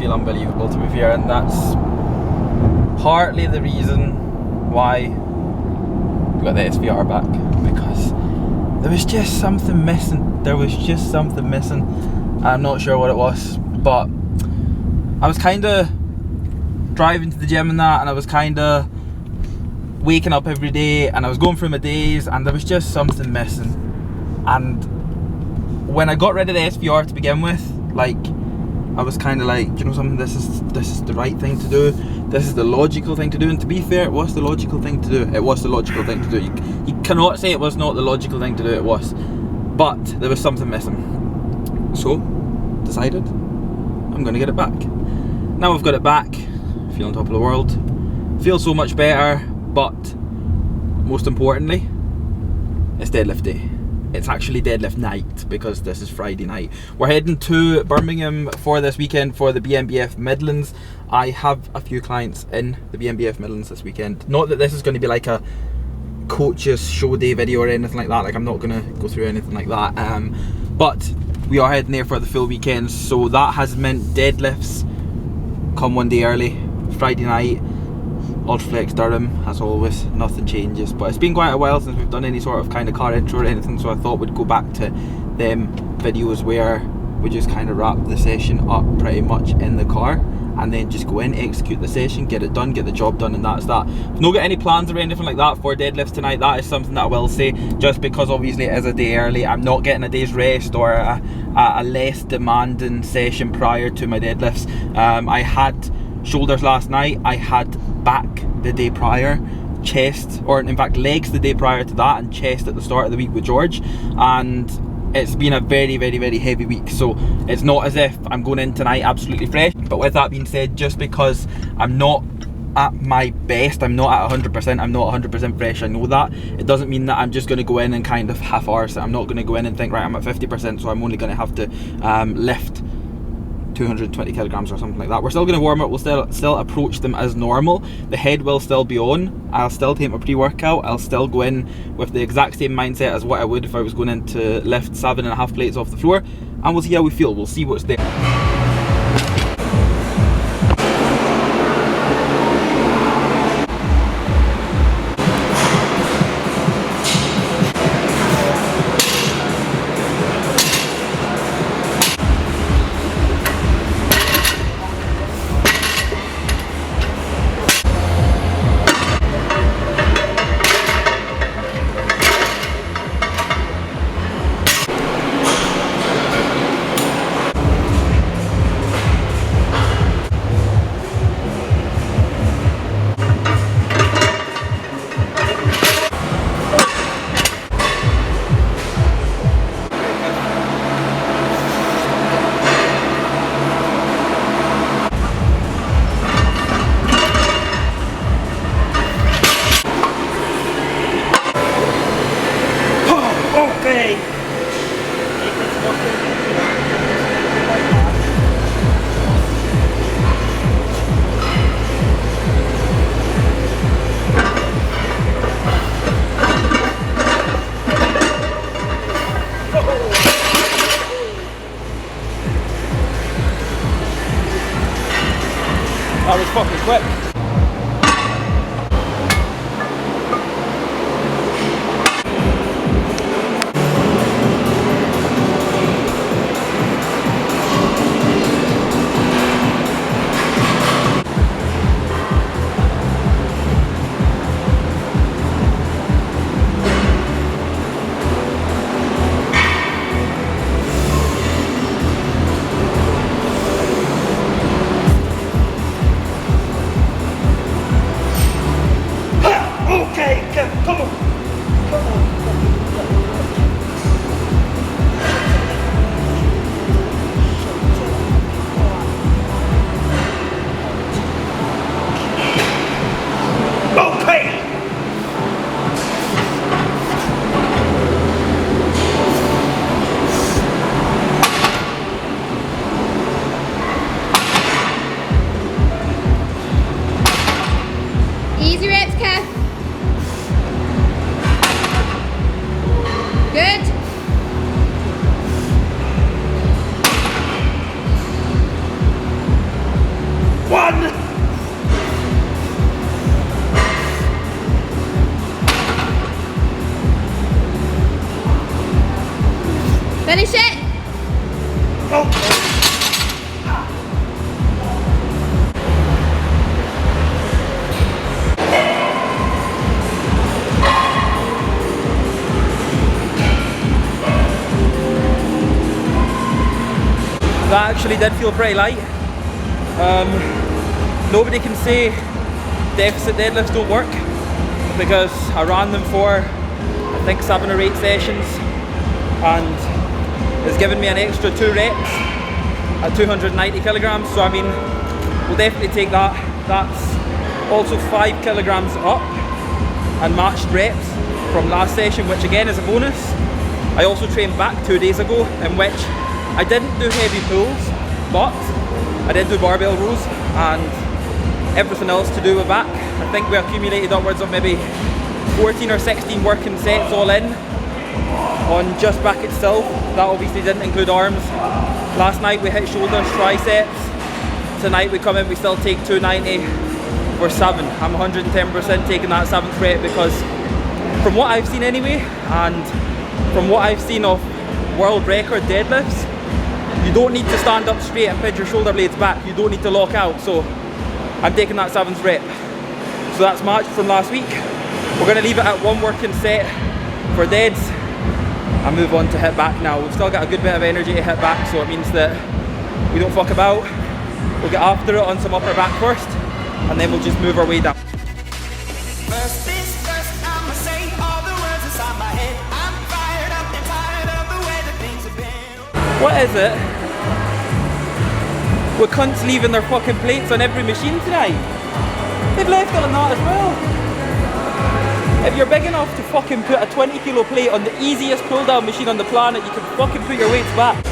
feel unbelievable, to be fair, and that's partly the reason why we got the SVR back, because there was just something missing. I'm not sure what it was, but I was kind of driving to the gym and that, and I was kind of waking up every day, and I was going through my days, and there was just something missing. And when I got rid of the SVR to begin with, like, I was kind of like, you know something, this is the right thing to do, this is the logical thing to do. And to be fair, it was the logical thing to do. It was the logical thing to do. You cannot say it was not the logical thing to do. It was, but there was something missing, so decided I'm gonna get it back. Now I've got it back, feel on top of the world, feel so much better. But most importantly, it's deadlift day. It's actually deadlift night, because this is Friday night. We're heading to Birmingham for this weekend for the BNBF Midlands. I have a few clients in the BNBF Midlands this weekend. Not that this is going to be like a coaches show day video or anything like that. Like, I'm not going to go through anything like that. But we are heading there for the full weekend, so that has meant deadlifts come one day early, Friday night. Ultraflex Durham, as always, nothing changes. But it's been quite a while since we've done any sort of kind of car intro or anything, so I thought we'd go back to them videos where we just kind of wrap the session up pretty much in the car, and then just go in, execute the session, get it done, get the job done, and that's that. I've not got any plans or anything like that for deadlifts tonight. That is something that I will say, just because obviously it is a day early. I'm not getting a day's rest or a less demanding session prior to my deadlifts. I had shoulders last night, I had back the day prior, chest, or in fact legs the day prior to that, and chest at the start of the week with George, and it's been a very, very, very heavy week. So it's not as if I'm going in tonight absolutely fresh. But with that being said, just because I'm not at my best, I'm not at 100%, I'm not 100% fresh, I know that, it doesn't mean that I'm just going to go in and kind of half-arse it. I'm not going to go in and think, right, I'm at 50%, so I'm only going to have to lift 220 kilograms or something like that. We're still going to warm up, we'll still approach them as normal. The head will still be on, I'll still take my pre-workout, I'll still go in with the exact same mindset as what I would if I was going in to lift 7.5 plates off the floor, and we'll see how we feel, we'll see what's there. That was fucking quick. actually did feel pretty light. Nobody can say deficit deadlifts don't work, because I ran them for I think 7 or 8 sessions, and it's given me an extra 2 reps at 290 kilograms. So I mean, we'll definitely take that. That's also 5 kilograms up and matched reps from last session, which again is a bonus. I also trained back 2 days ago, in which I didn't do heavy pulls, but I did do barbell rows and everything else to do with back. I think we accumulated upwards of maybe 14 or 16 working sets all in on just back itself. That obviously didn't include arms. Last night we hit shoulders, triceps. Tonight we come in, we still take 290 for 7. I'm 110% taking that 7th rep, because from what I've seen anyway, and from what I've seen of world record deadlifts, you don't need to stand up straight and pinch your shoulder blades back. You don't need to lock out. So I'm taking that 7th rep. So that's matched from last week. We're going to leave it at 1 working set for deads and move on to hit back now. We've still got a good bit of energy to hit back, so it means that we don't fuck about. We'll get after it on some upper back first, and then we'll just move our way down. First things first, I'ma say all the words inside my head. I'm fired up and tired of the way that things have been. What is it with cunts leaving their fucking plates on every machine tonight? They've left it on that as well. If you're big enough to fucking put a 20 kilo plate on the easiest pull down machine on the planet, you can fucking put your weights back.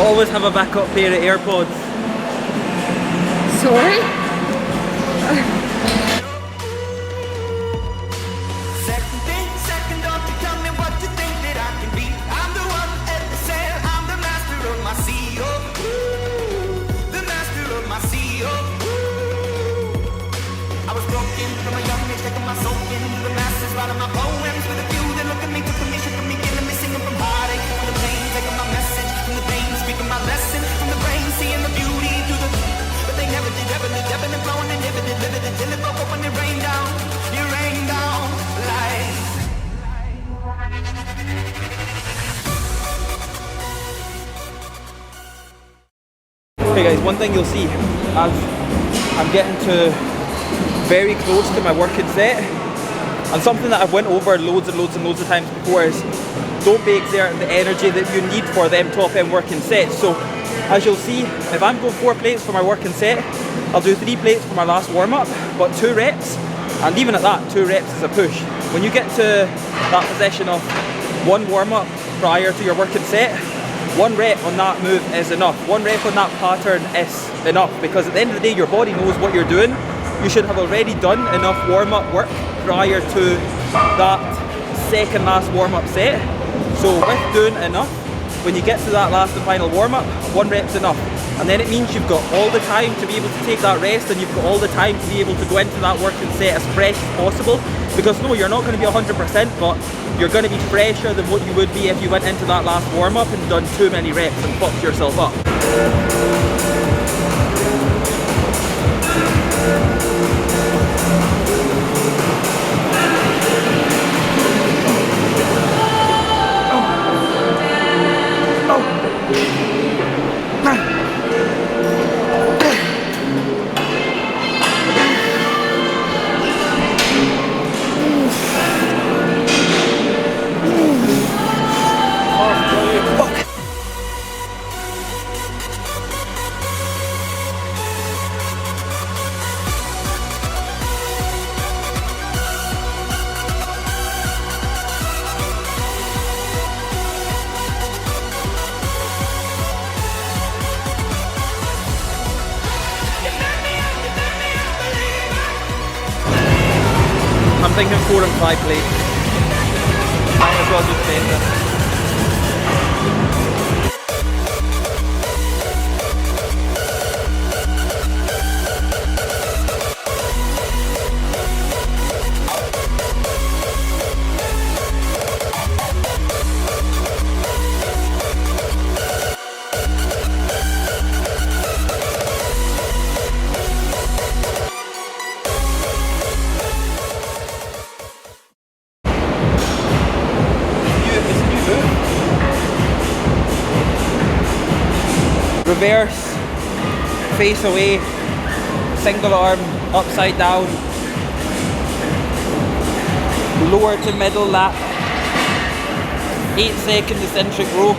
Always have a backup pair of AirPods. Sorry? Second, don't you tell me what you think that I can be. I'm the one at the sail, I'm the master of my sea. The master of my sea. I was broken from a young age, taking my soul into the masses, writing my poems with a few that look at me, took me, shook me, killing me, singing from heartache, from the pain, taking my message from the pain, speaking my lesson from the brain, seeing the beauty through the. But they never did, ebbing and flowing, and never did live it until it broke up when it rained down. You rained down like. Hey guys, one thing you'll see as I'm getting to very close to my working set, and something that I've went over loads and loads and loads of times before, is don't be exerting the energy that you need for them top end working sets. So as you'll see, if I'm going 4 plates for my working set, I'll do 3 plates for my last warm up, but 2 reps, and even at that, 2 reps is a push. When you get to that position of 1 warm up prior to your working set, 1 rep on that move is enough. 1 rep on that pattern is enough, because at the end of the day, your body knows what you're doing. You should have already done enough warm up work prior to that second last warm up set. So with doing enough, when you get to that last and final warm up, 1 rep's enough. And then it means you've got all the time to be able to take that rest, and you've got all the time to be able to go into that working set as fresh as possible. Because no, you're not going to be 100%, but you're going to be fresher than what you would be if you went into that last warm up and done too many reps and fucked yourself up. I'm thinking 4 and 5 plates. Might as well just bend it. reverse, face away, single arm, upside down, lower to middle lat, 8-second eccentric row.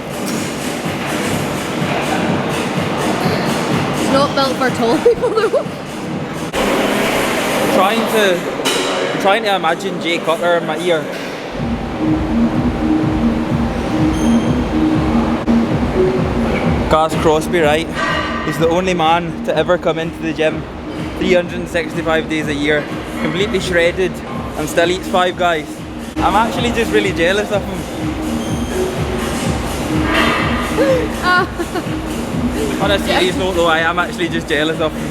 It's not built for tall people though. Trying to imagine Jay Cutler in my ear. Gaz Crosby, right? He's the only man to ever come into the gym 365 days a year, completely shredded, and still eats 5 guys. I'm actually just really jealous of him. On a serious note though, I am actually just jealous of him.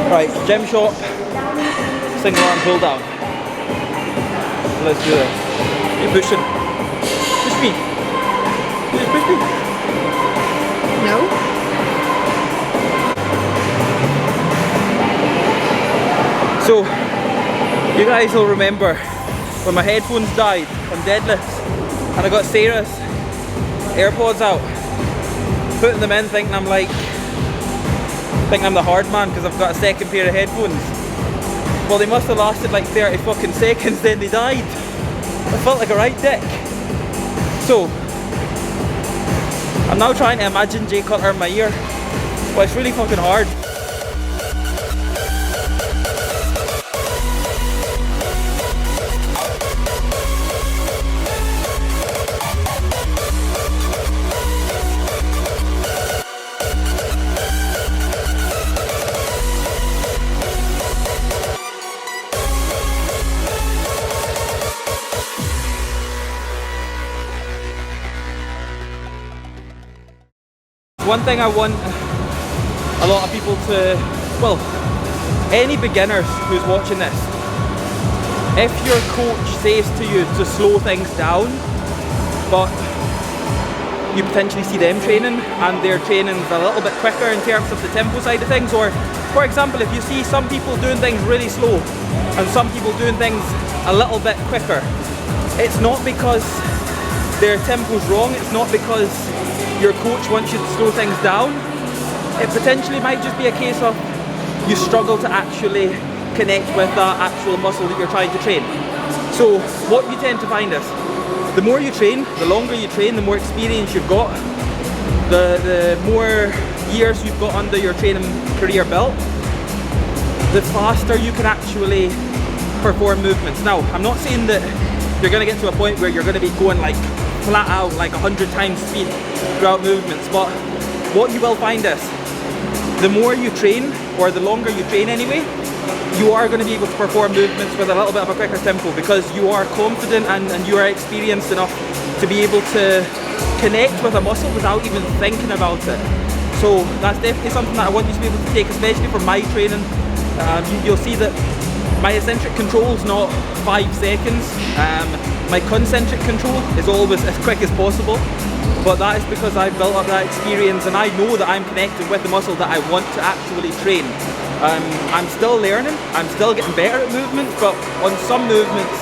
Right, gym shot, single arm pull down. Let's do this. Keep pushing. Push me. Just push me. No. So, you guys will remember when my headphones died on deadlifts and I got Sarah's AirPods out, putting them in thinking I'm the hard man because I've got a second pair of headphones. Well, they must have lasted like 30 fucking seconds, then they died. I felt like a right dick. So, I'm now trying to imagine Jay Cutler in my ear. Well, it's really fucking hard. One thing I want a lot of people to, well, any beginners who's watching this, if your coach says to you to slow things down, but you potentially see them training and their training's a little bit quicker in terms of the tempo side of things, or for example, if you see some people doing things really slow and some people doing things a little bit quicker, it's not because their tempo's wrong, it's not because your coach wants you to slow things down. It potentially might just be a case of you struggle to actually connect with that actual muscle that you're trying to train. So what you tend to find is, the more you train, the longer you train, the more experience you've got, the more years you've got under your training career belt, the faster you can actually perform movements. Now, I'm not saying that you're going to get to a point where you're going to be going like flat out like 100 times speed throughout movements, but what you will find is the more you train, or the longer you train anyway, you are going to be able to perform movements with a little bit of a quicker tempo because you are confident and you are experienced enough to be able to connect with a muscle without even thinking about it. So that's definitely something that I want you to be able to take, especially from my training. You'll see that my eccentric control is not 5 seconds. My concentric control is always as quick as possible, but that is because I've built up that experience and I know that I'm connected with the muscle that I want to actually train. I'm still learning, I'm still getting better at movements, but on some movements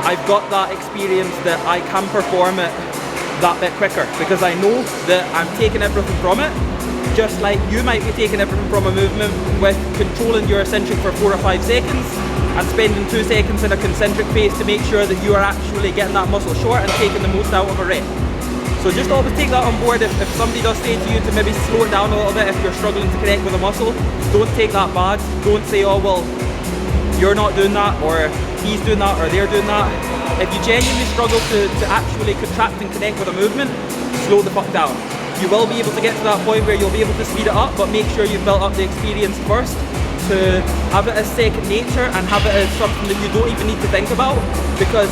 I've got that experience that I can perform it that bit quicker because I know that I'm taking everything from it, just like you might be taking everything from a movement with controlling your eccentric for 4 or 5 seconds and spending 2 seconds in a concentric pace to make sure that you are actually getting that muscle short and taking the most out of a rep. So just always take that on board. If somebody does say to you to maybe slow it down a little bit if you're struggling to connect with a muscle, don't take that bad. Don't say, oh well, you're not doing that, or he's doing that, or they're doing that. If you genuinely struggle to actually contract and connect with a movement, slow the fuck down. You will be able to get to that point where you'll be able to speed it up, but make sure you've built up the experience first to have it as second nature and have it as something that you don't even need to think about, because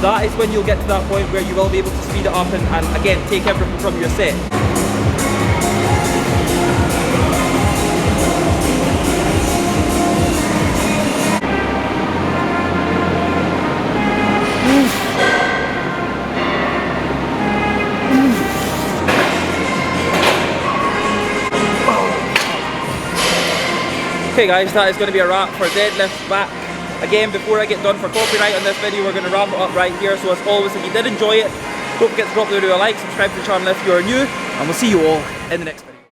that is when you'll get to that point where you will be able to speed it up, and again, take everything from your set. Okay guys, that is going to be a wrap for deadlift back. Again, before I get done for copyright on this video, we're going to wrap it up right here. So as always, if you did enjoy it, don't forget to drop the video a like, subscribe to the channel if you are new, and we'll see you all in the next video.